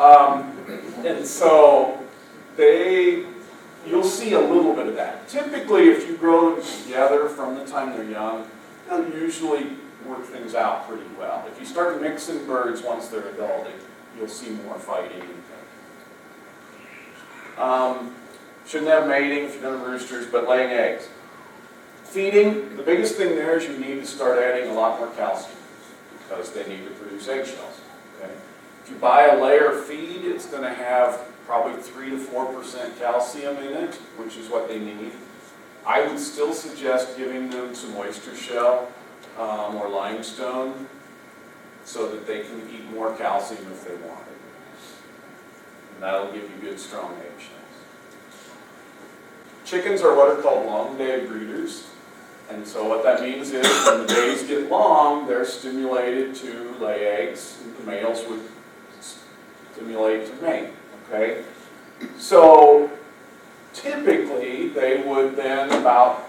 And so you'll see a little bit of that. Typically, if you grow them together from the time they're young, they'll usually work things out pretty well. If you start mixing birds once they're adulting, you'll see more fighting. Shouldn't have mating if you're doing roosters, but laying eggs. Feeding, the biggest thing there is you need to start adding a lot more calcium because they need to produce eggshells. Okay? If you buy a layer feed, it's going to have probably 3 to 4% calcium in it, which is what they need. I would still suggest giving them some oyster shell or limestone so that they can eat more calcium if they want it. And that'll give you good, strong eggshells. Chickens are what are called long-day breeders. And so what that means is when the days get long, they're stimulated to lay eggs. The males would stimulate to mate. Okay? So typically they would then about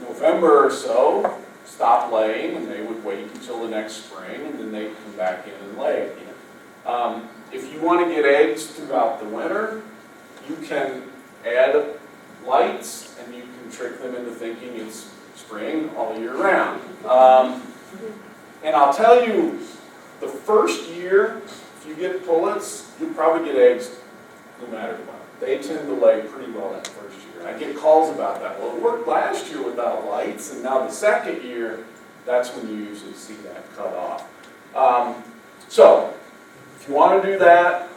November or so stop laying, and they would wait until the next spring, and then they'd come back in and lay again. If you want to get eggs throughout the winter, you can add lights, and you can trick them into thinking it's spring all year round. And I'll tell you, the first year, if you get pullets, you'll probably get eggs no matter what. They tend to lay pretty well that first year. I get calls about that. Well, it worked last year without lights, and now the second year, that's when you usually see that cut off. So, if you want to do that,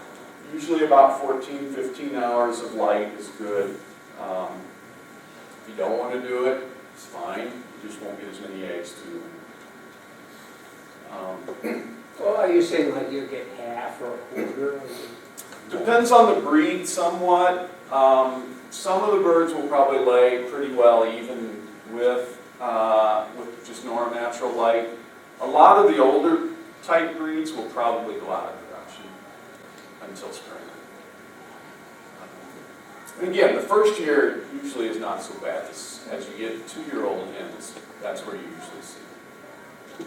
usually about 14, 15 hours of light is good. If you don't want to do it, it's fine. You just won't get as many eggs through them. Well, are you saying like you get half or a quarter? Depends on the breed somewhat. Some of the birds will probably lay pretty well even with just normal natural light. A lot of the older type breeds will probably go out of production until spring. And again, the first year usually is not so bad. As you get 2-year-old hens, that's where you usually see it.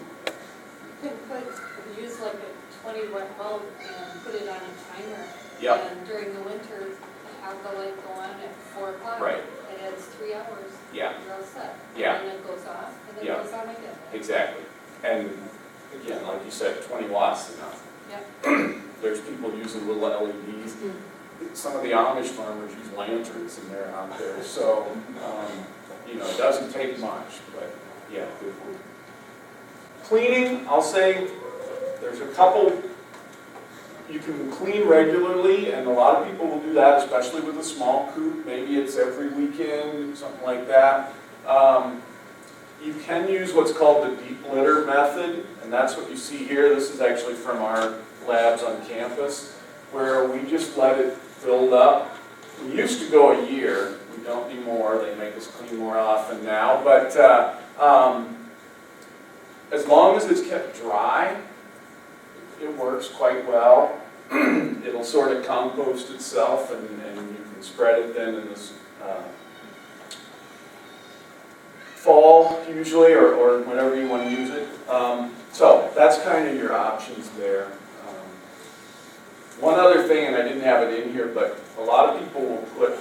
You can use like a 20-watt bulb and put it on a timer. Yep. And during the winter, have the light go on at 4 o'clock. Right. It adds 3 hours. Yeah. You're all set. Yeah. And then it goes off, and then Yeah. it goes on again. Exactly. And again, like you said, 20 watts is enough. Yep. There's people using little LEDs. Some of the Amish farmers use lanterns and they're out there. So, it doesn't take much, but yeah, good for you. Cleaning, I'll say there's a couple. You can clean regularly, and a lot of people will do that, especially with a small coop. Maybe it's every weekend, something like that. You can use what's called the deep litter method, and that's what you see here. This is actually from our labs on campus, where we just let it build up. We used to go a year. We don't anymore. They make us clean more often now. But as long as it's kept dry, it works quite well. It'll sort of compost itself, and you can spread it then in this fall usually, or whenever you want to use it. So that's kind of your options there. One other thing, and I didn't have it in here, but a lot of people will put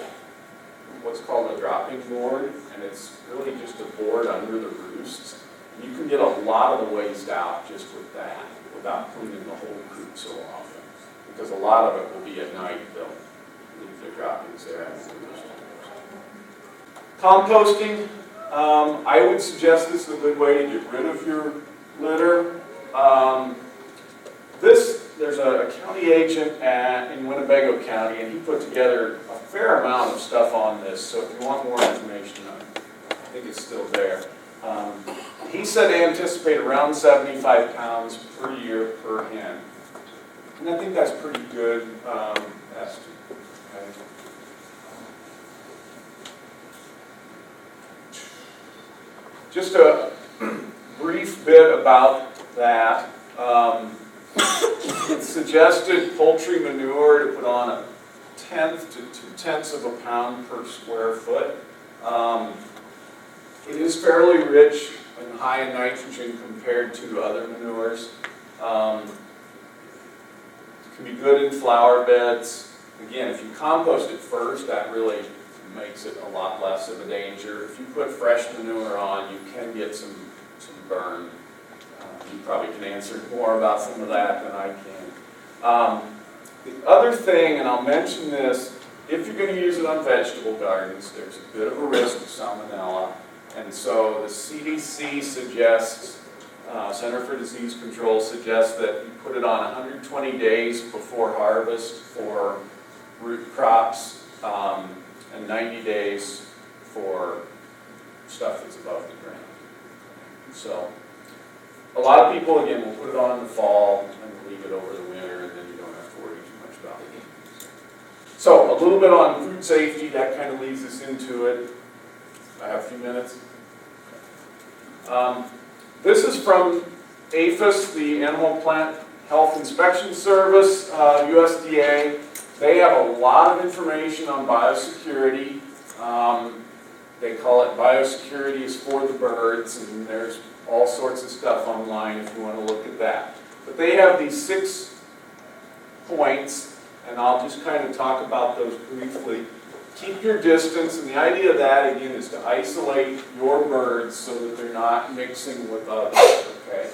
what's called a dropping board, and it's really just a board under the roosts. You can get a lot of the waste out just with that, without cleaning the whole coop so often. Because a lot of it will be at night, they'll leave their droppings there. Composting, I would suggest this is a good way to get rid of your litter. There's a county agent in Winnebago County, and he put together a fair amount of stuff on this, so if you want more information on it, I think it's still there. He said they anticipate around 75 pounds per year per hen. And I think that's pretty good estimate. Okay. Just a brief bit about that. It's suggested poultry manure to put on 1/10 to 2/10 of a pound per square foot. It is fairly rich and high in nitrogen compared to other manures. Can be good in flower beds. Again, if you compost it first, that really makes it a lot less of a danger. If you put fresh manure on, you can get some burn. You probably can answer more about some of that than I can. The other thing, and I'll mention this, if you're going to use it on vegetable gardens, there's a bit of a risk of salmonella. And so the CDC suggests, Center for Disease Control suggests that you put it on 120 days before harvest for root crops, and 90 days for stuff that's above the ground. So a lot of people, again, will put it on in the fall and leave it over the winter, and then you don't have to worry too much about it. So a little bit on food safety, that kind of leads us into it. I have a few minutes. This is from APHIS, the Animal Plant Health Inspection Service, USDA. They have a lot of information on biosecurity. They call it Biosecurity is for the Birds, and there's all sorts of stuff online if you want to look at that. But they have these 6 points, and I'll just kind of talk about those briefly. Keep your distance, and the idea of that, again, is to isolate your birds so that they're not mixing with others, okay?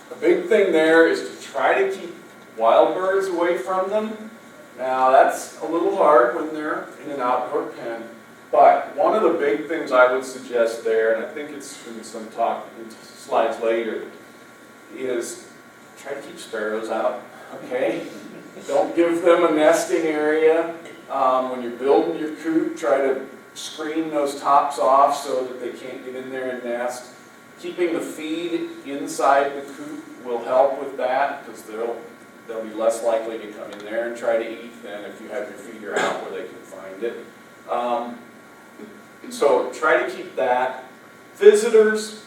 The big thing there is to try to keep wild birds away from them. Now, that's a little hard when they're in an outdoor pen, but one of the big things I would suggest there, and I think it's in some talk in slides later, is try to keep sparrows out, okay? Don't give them a nesting area. When you're building your coop, try to screen those tops off so that they can't get in there and nest. Keeping the feed inside the coop will help with that, because they'll be less likely to come in there and try to eat than if you have your feeder out where they can find it. So try to keep that. Visitors,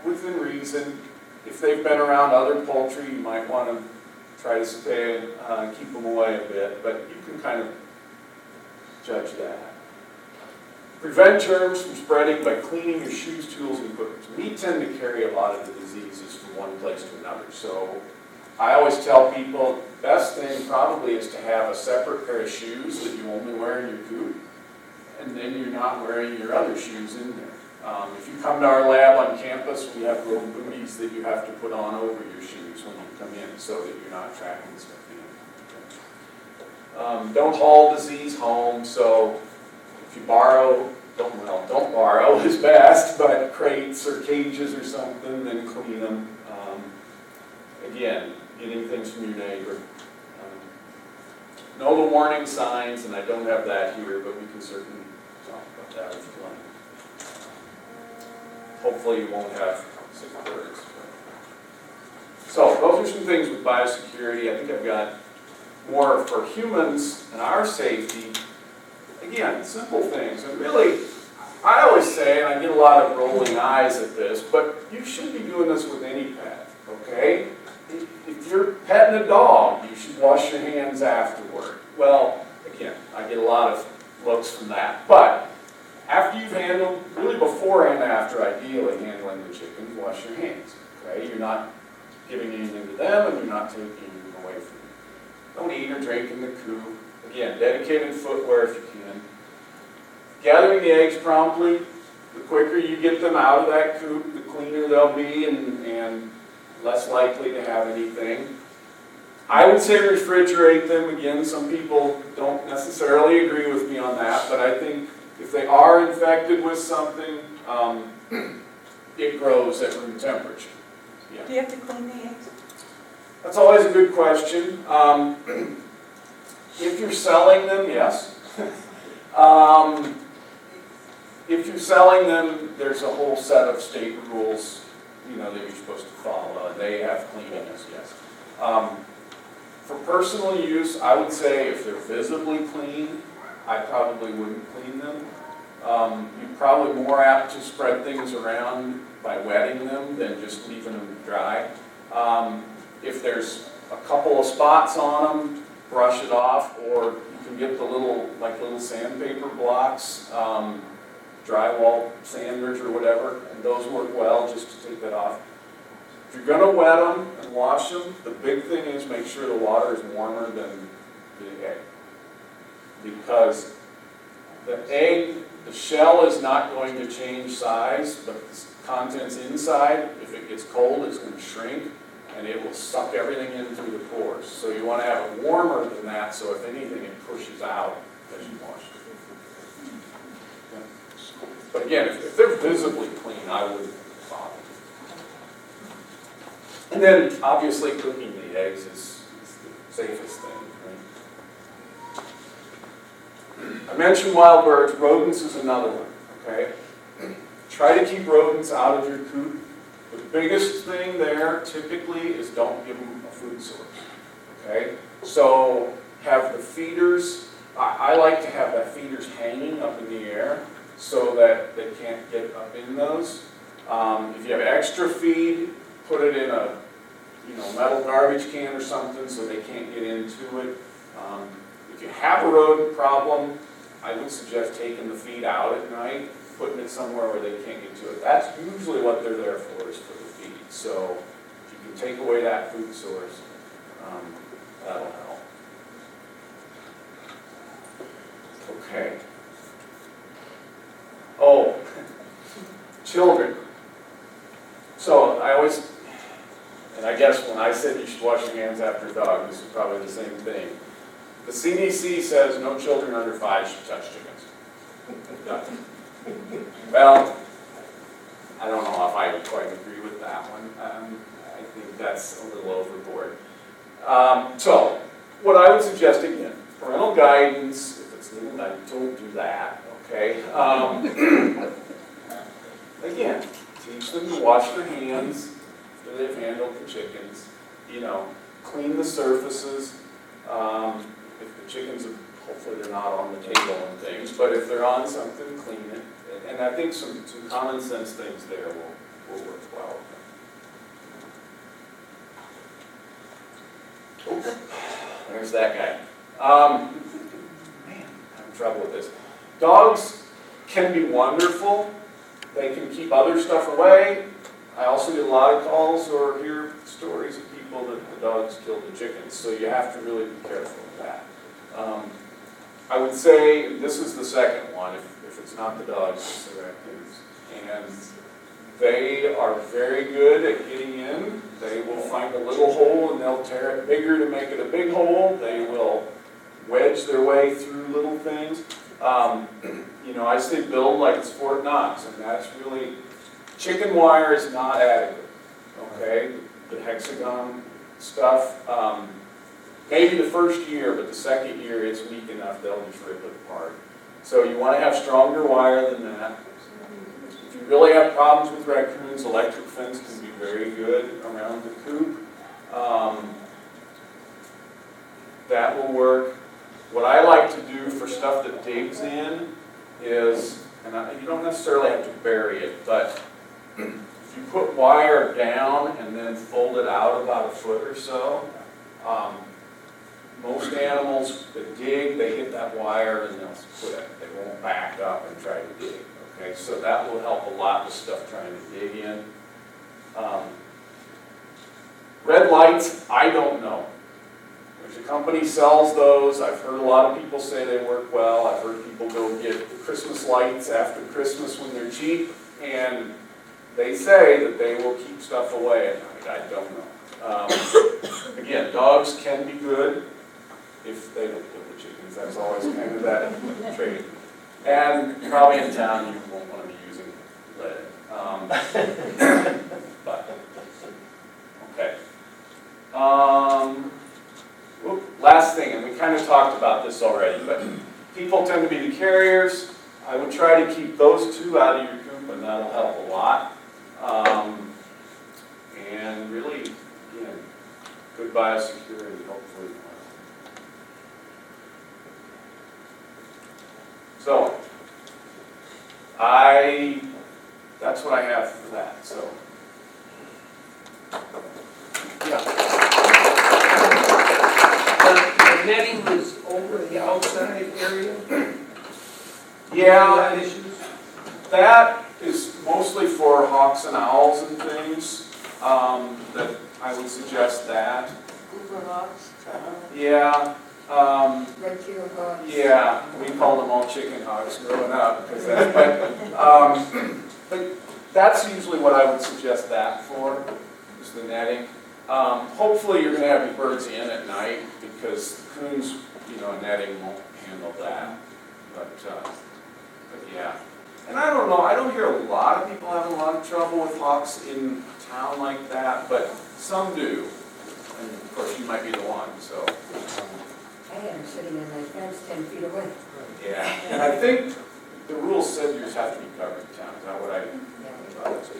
within reason. If they've been around other poultry, you might want to try to stay, keep them away a bit, but you can kind of judge that. Prevent germs from spreading by cleaning your shoes, tools, and equipment. We tend to carry a lot of the diseases from one place to another, so I always tell people the best thing probably is to have a separate pair of shoes that you only wear in your coop, and then you're not wearing your other shoes in there. If you come to our lab on campus, we have little booties that you have to put on over your shoes when you come in so that you're not tracking stuff in. Don't haul disease home, so if you borrow, don't borrow is best, but crates or cages or something, then clean them. Again, getting things from your neighbor. Know the warning signs, and I don't have that here, but we can certainly talk about that if you like. Hopefully you won't have sick birds. So those are some things with biosecurity. I think I've got more for humans and our safety. Again, simple things. And really, I always say, and I get a lot of rolling eyes at this, but you should be doing this with any pet, okay? If you're petting a dog, you should wash your hands afterward. Well, again, I get a lot of looks from that. But after you've handled, really before and after, ideally, handling the chickens, wash your hands, okay? You're not giving anything to them, and you're not taking anything away from them. Don't eat or drink in the coop. Again, dedicated footwear if you can. Gathering the eggs promptly. The quicker you get them out of that coop, the cleaner they'll be and less likely to have anything. I would say refrigerate them. Again, some people don't necessarily agree with me on that, but I think if they are infected with something, it grows at room temperature. Yeah. Do you have to clean the eggs? That's always a good question. If you're selling them, yes. If you're selling them, there's a whole set of state rules, that you're supposed to follow. They have cleanliness, yes. For personal use, I would say if they're visibly clean, I probably wouldn't clean them. You're probably more apt to spread things around by wetting them than just leaving them dry. If there's a couple of spots on them, brush it off, or you can get the little sandpaper blocks, drywall sanders or whatever, and those work well just to take that off. If you're gonna wet them and wash them, the big thing is make sure the water is warmer than the egg. Because the egg, the shell is not going to change size, but the contents inside, if it gets cold, it's going to shrink, and it will suck everything in through the pores. So you want to have it warmer than that, so if anything, it pushes out as you wash it. Yeah. But again, if they're visibly clean, I wouldn't bother. And then, obviously, cooking the eggs is the safest thing, right? I mentioned wild birds. Rodents is another one, okay? Try to keep rodents out of your coop. The biggest thing there, typically, is don't give them a food source, okay? So, have the feeders, I like to have that feeders hanging up in the air so that they can't get up in those. If you have extra feed, put it in a metal garbage can or something so they can't get into it. If you have a rodent problem, I would suggest taking the feed out at night, putting it somewhere where they can't get to it. That's usually what they're there for, is for the feed. So if you can take away that food source, that'll help. Okay. Oh, children. So I always, and I guess when I said you should wash your hands after a dog, this is probably the same thing. The CDC says no children under 5 should touch chickens. Well, I don't know if I would quite agree with that one. I think that's a little overboard. So, what I would suggest again, parental guidance, if it's legal, don't do that, okay? Again, teach them to wash their hands after they've handled the chickens. Clean the surfaces. If the chickens are, hopefully they're not on the table and things, but if they're on something, clean it. And I think some common sense things there will work well. Oops, there's that guy. Man, I'm having trouble with this. Dogs can be wonderful. They can keep other stuff away. I also get a lot of calls or hear stories of people that the dogs killed the chickens, so you have to really be careful with that. I would say this is the second one, if it's not the dogs, it's the raccoons. And they are very good at getting in. They will find a little hole and they'll tear it bigger to make it a big hole. They will wedge their way through little things. I say build like it's Fort Knox, and that's really, chicken wire is not adequate, okay? The hexagon stuff, maybe the first year, but the second year it's weak enough, they'll just rip it apart. So you want to have stronger wire than that. If you really have problems with raccoons, electric fence can be very good around the coop. That will work. What I like to do for stuff that digs in is, you don't necessarily have to bury it, but if you put wire down and then fold it out about a foot or so, most animals that dig, they hit that wire and they'll quit. They won't back up and try to dig. Okay, so that will help a lot with stuff trying to dig in. Red lights, I don't know. There's a company sells those. I've heard a lot of people say they work well. I've heard people go get Christmas lights after Christmas when they're cheap, and they say that they will keep stuff away at night. I don't know. Again, dogs can be good if they don't kill the chickens. That's always kind of that trade. And probably in town you won't want to be using lead. But, okay. Last thing, and we kind of talked about this already, but people tend to be the carriers. I would try to keep those two out of your coop, and that'll help a lot. And really, again, good biosecurity, hopefully. So, that's what I have for that, so. Yeah. The netting was over the outside area? Yeah, Issues? that is mostly for hawks and owls and things. that I would suggest that. Cooper Hawks, Yeah, Red Tail Hawks. yeah, we called them all chicken hogs growing up, because that, but that's usually what I would suggest that for, is the netting. Hopefully you're gonna have your birds in at night, because coons, netting won't handle that, but yeah. And I don't know, I don't hear a lot of people having a lot of trouble with hawks in town like that, but some do. And of course, you might be the one, so. I had them sitting in my fence 10 feet away. Yeah, and I think the rule said yours have to be covered in town, is that what I Yeah. thought it said?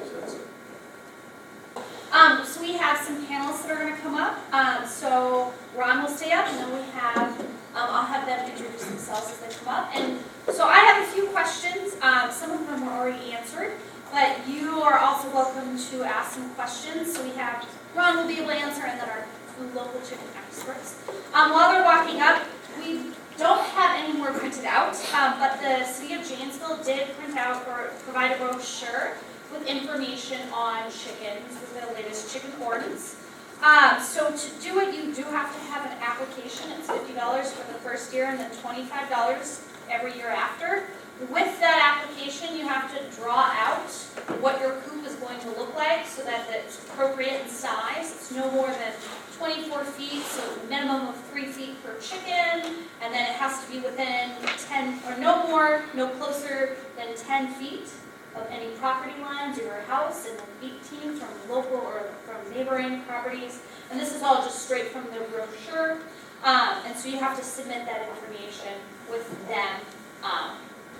So we have some panels that are going to come up. So Ron will stay up, and then we have, I'll have them introduce themselves as they come up. And so I have a few questions. Some of them were already answered, but you are also welcome to ask some questions. So we have, Ron will be able to answer, and then our local chicken experts. While they're walking up, we don't have any more printed out, but the city of Janesville did print out or provide a brochure with information on chickens, with the latest chicken ordinance. So to do it, you do have to have an application. It's $50 for the first year and then $25 every year after. With that application, you have to draw out what your coop is going to look like so that it's appropriate in size. It's no more than 24 feet, so a minimum of 3 feet per chicken, and then it has to be within 10, or no more, no closer than 10 feet of any property lines or your house, and then 18 from local or from neighboring properties. And this is all just straight from the brochure. And so you have to submit that information with them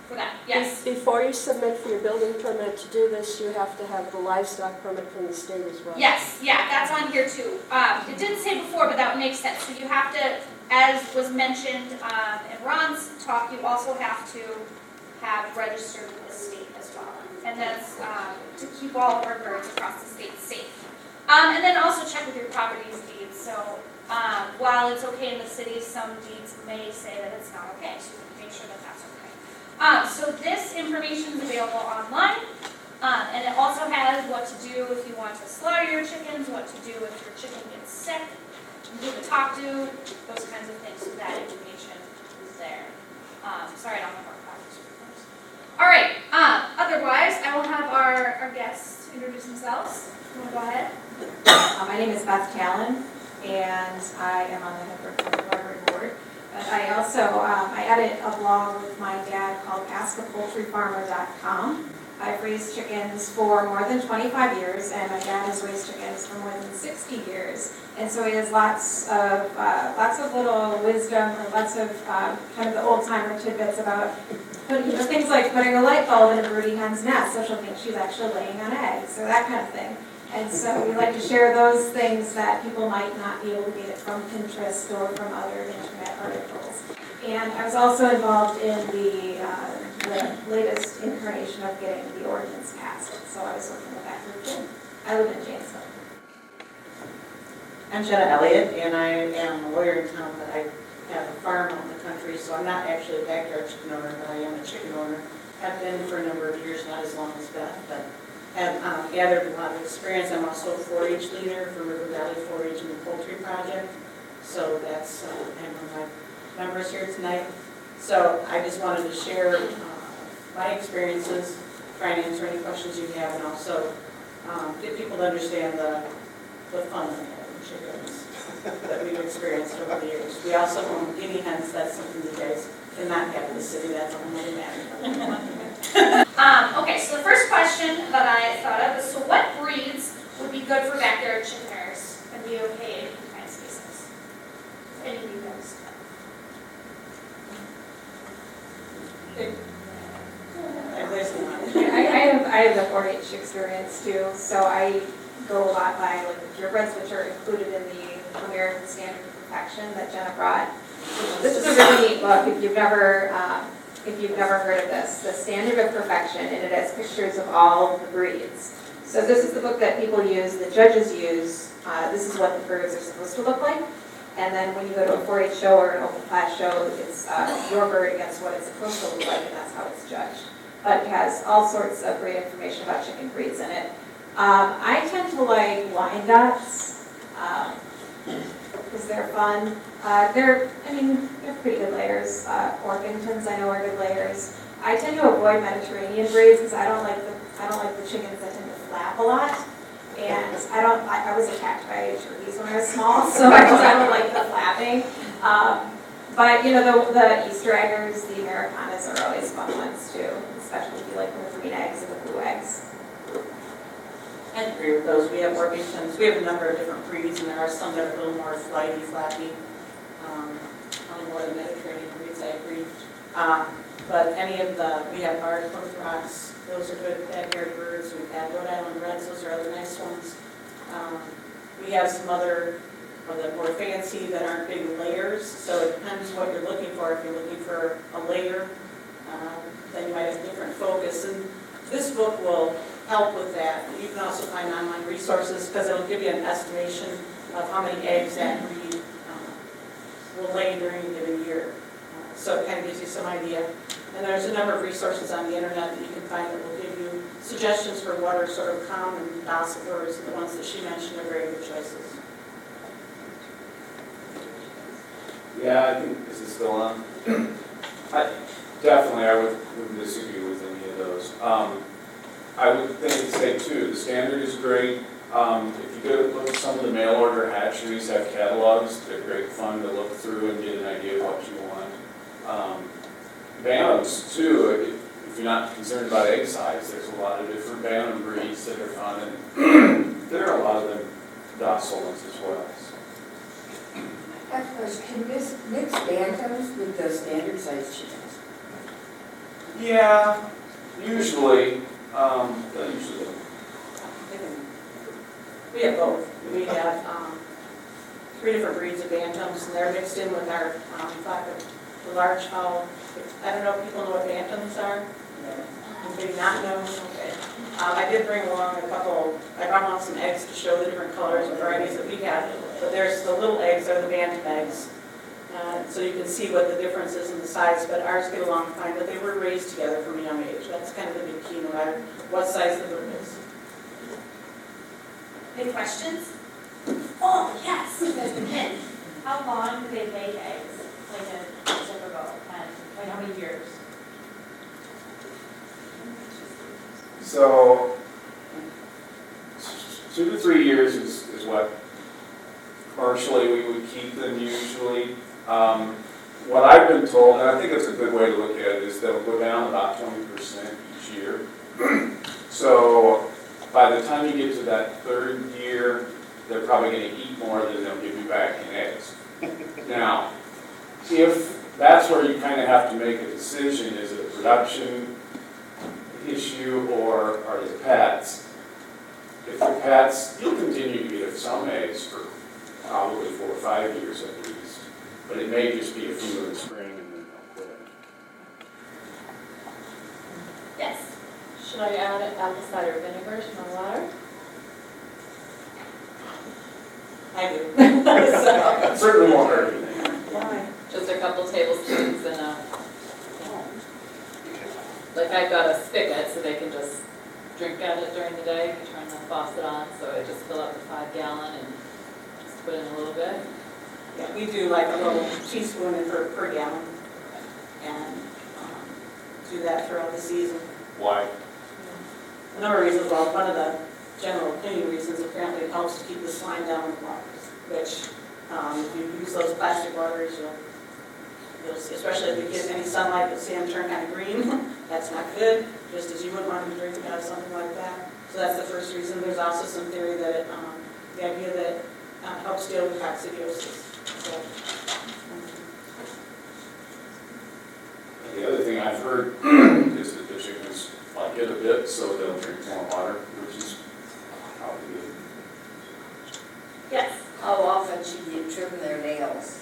for that. Yes? Before you submit for your building permit to do this, you have to have the livestock permit from the state as well. Yes, yeah, that's on here too. It didn't say before, but that would make sense. So you have to, as was mentioned in Ron's talk, you also have to have registered with the state as well. And that's to keep all of our birds across the state safe. And then also check with your property's deeds. So while it's okay in the city, some deeds may say that it's not okay. So make sure that that's okay. So this information is available online. And it also has what to do if you want to slaughter your chickens, what to do if your chicken gets sick, who to talk to, those kinds of things. So that information is there. Sorry, I don't have more copies. All right. Otherwise, I will have our guests introduce themselves. You want to go ahead? My name is Beth Callan, and I am on the Hedberg Library Board. But I also, I edit a blog with my dad called askapoultryfarmer.com. I've raised chickens for more than 25 years, and my dad has raised chickens for more than 60 years. And so he has lots of little wisdom, or lots of kind of the old-timer tidbits about things like putting a light bulb in a broody hen's nest, so she'll think she's actually laying on eggs, or that kind of thing. And so we like to share those things that people might not be able to get from Pinterest or from other internet articles. And I was also involved in the latest incarnation of getting the ordinance passed. So I was working with that group too. I live in Janesville. I'm Jenna Elliott, and I am a lawyer in town, but I have a farm out in the country, so I'm not actually a backyard chicken owner, but I am a chicken owner. I've been for a number of years, not as long as Beth, but have gathered a lot of experience. I'm also a 4-H leader for River Valley 4-H and the Poultry Project, so that's I'm one of my members here tonight. So I just wanted to share my experiences, try and answer any questions you have, and also get people to understand the fun they have in chickens that we've experienced over the years. We also own guinea hens. That's something you guys cannot have in the city. That's a whole other matter. Okay, so the first question that I thought of is, so what breeds would be good for backyard chickeners and be okay in confined spaces? Any of you guys? I have the 4-H experience too, so I go a lot by like the purebreds, which are included in the American Standard of Perfection that Jenna brought. This is a really neat book if you've never heard of this, the Standard of Perfection, and it has pictures of all the breeds. So this is the book that people use, the judges use. This is what the birds are supposed to look like. And then when you go to a 4-H show or an open class show, it's your bird against what it's supposed to look like, and that's how it's judged. But it has all sorts of great information about chicken breeds in it. I tend to like Wyandottes, because they're fun. They're pretty good layers. Orpingtons I know are good layers. I tend to avoid Mediterranean breeds because I don't like the chickens that tend to flap a lot. And I was attacked by turkeys when I was small, so I don't like the flapping. But the Easter eggers, the Americanas are always fun ones too, especially if you like the green eggs and the blue eggs. I agree with those. We have Orpingtons. We have a number of different breeds, and there are some that are a little more flighty, flappy. On more of the Mediterranean breeds, I agree. But we have our Plymouth Rocks. Those are good backyard birds. We've had Rhode Island Reds. Those are other nice ones. We have some other of the more fancy that aren't big layers. So it depends what you're looking for. If you're looking for a layer, then you might have a different focus. And this book will help with that. You can also find online resources because it'll give you an estimation of how many eggs that breed will lay during a given year. So it kind of gives you some idea. And there's a number of resources on the internet that you can find that will give you suggestions for what are sort of common docile birds. The ones that she mentioned are very good choices. Yeah, I think this is still on. I wouldn't disagree with any of those. I would say too, the standard is great. If you go look at some of the mail order hatcheries have catalogs, they're great fun to look through and get an idea of what you want. Bantams too, if you're not concerned about egg size, there's a lot of different bantam breeds that are fun, and there are a lot of them docile ones as well. I have a question, can you mix bantams with the standard size chickens? Yeah, usually. We have both. We have 3 different breeds of bantams, and they're mixed in with our the large fowl. I don't know if people know what bantams are. Maybe not know. Okay. I did bring along I brought along some eggs to show the different colors and varieties that we have. But there's the little eggs are the bantam eggs. So you can see what the difference is in the size, but ours get along fine. But they were raised together from a young age. That's kind of the big key, no matter what size the bird is. Any questions? Oh, yes. How long do they lay eggs? Like a typical, like how many years? So 2 to 3 years is what commercially we would keep them usually. What I've been told, and I think it's a good way to look at it, is they'll go down about 20% each year. So by the time you get to that 3rd year, they're probably going to eat more than they'll give you back in eggs. Now, if that's where you kind of have to make a decision, is it a production issue or are they pets? If they're pets, you'll continue to get some eggs for probably 4 or 5 years at least. But it may just be a few in the spring and then they'll quit. Yes. Should I add apple cider vinegar to my water? I do. It certainly won't hurt anything. Why? Just a couple tablespoons and like I've got a spigot so they can just drink out of it during the day. You turn the faucet on, so I just fill up the 5 gallon and just put in a little bit. Yeah, we do like a little teaspoon per gallon, and do that throughout the season. Why? A number of reasons. Well, one of the general cleaning reasons apparently it helps to keep the slime down in the waters, which if you use those plastic waters, you'll see, especially if you get any sunlight, you'll see them turn kind of green. That's not good, just as you wouldn't want them to drink out of something like that. So that's the first reason. There's also some theory that the idea that it helps deal with coccidiosis. So, The other thing I've heard is that the chickens like it a bit, so they'll drink more water, which is probably good. Yes. How often should you trim their nails?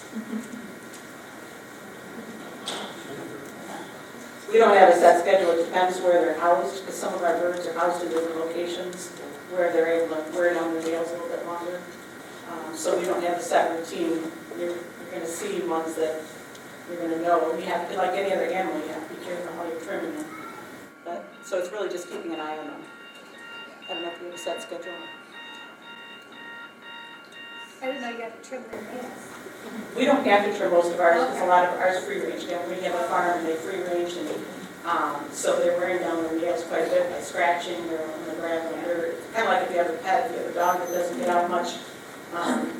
we don't have a set schedule. It depends where they're housed, because some of our birds are housed in different locations where they're able to wear down their nails a little bit longer. So we don't have a set routine. You're going to see ones that you're going to know. You have to, like any other animal, you have to be careful how you're trimming them. So it's really just keeping an eye on them. I don't know if you have a set schedule. I didn't know you had to trim their nails. We don't have to trim most of ours, because a lot of ours free range. We have a farm and they free range, and so they're wearing down their nails quite a bit by scratching or on the gravel. They're kind of like if you have a pet, if you have a dog that doesn't get out much.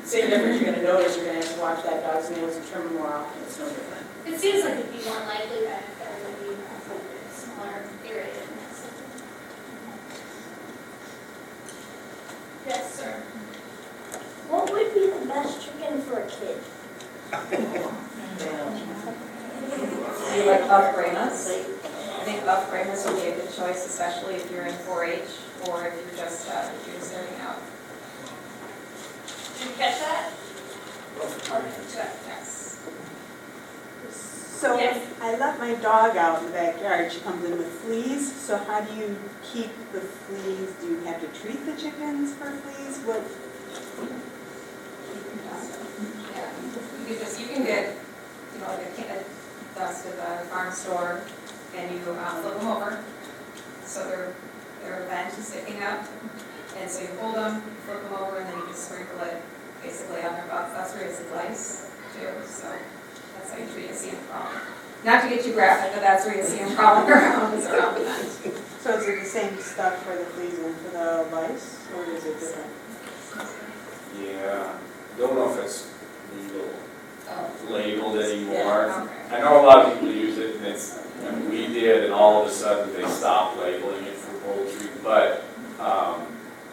Same difference you're going to notice. You're going to have to watch that dog's nails and trim them more often. It's no different. It seems like it'd be more likely that if there would be a smaller area. Yes, sir. What would be the best chicken for a kid? Do you like buff Brahmas? I think buff Brahmas would be a good choice, especially if you're in 4-H or if you're just starting out. Did you catch that? Yes. So Yes. I let my dog out in the backyard. She comes in with fleas. So how do you keep the fleas? Do you have to treat the chickens for fleas? What? Yeah, you can get, like a dust at the farm store, and you flip them over, so they're bent and sticking up, and so you hold them, flip them over, and then you just sprinkle it basically on their butts. That's where it's lice too, so that's how you treat a CM problem. Not to get too graphic, but that's where you see them crawling around, is around the vent. So is it the same stuff for the fleas and for the lice, or is it different? Yeah, don't know if it's legal, Oh. labeled anymore. Okay. I know a lot of people use it, and it's, and we did, and all of a sudden they stopped labeling it for poultry, but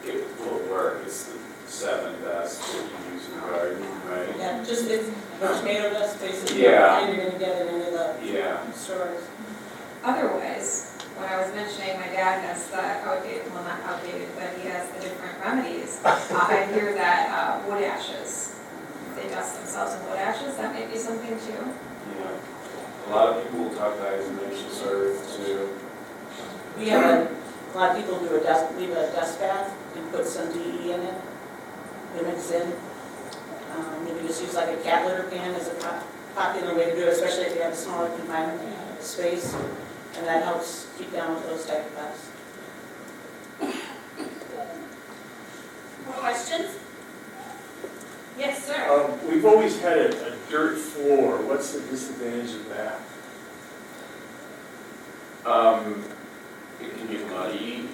it will work. It's the 7 dust that you use in the garden, right? Yeah, just it's tomato dust basically. Yeah. And you're going to get it into the Yeah. stores. Otherwise, when I was mentioning my dad has the outdated, well not outdated, but he has the different remedies, I hear that wood ashes, if they dust themselves in wood ashes, that may be something too. Yeah. A lot of people will talk diatomaceous earth too. We have a lot of people do leave a dust bath and put some DE in it. They mix in. Maybe just use like a cat litter pan as a popular way to do it, especially if you have a smaller confined space. And that helps keep down those type of pests. More questions? Yes, sir. We've always had a dirt floor. What's the disadvantage of that? It can get muddy.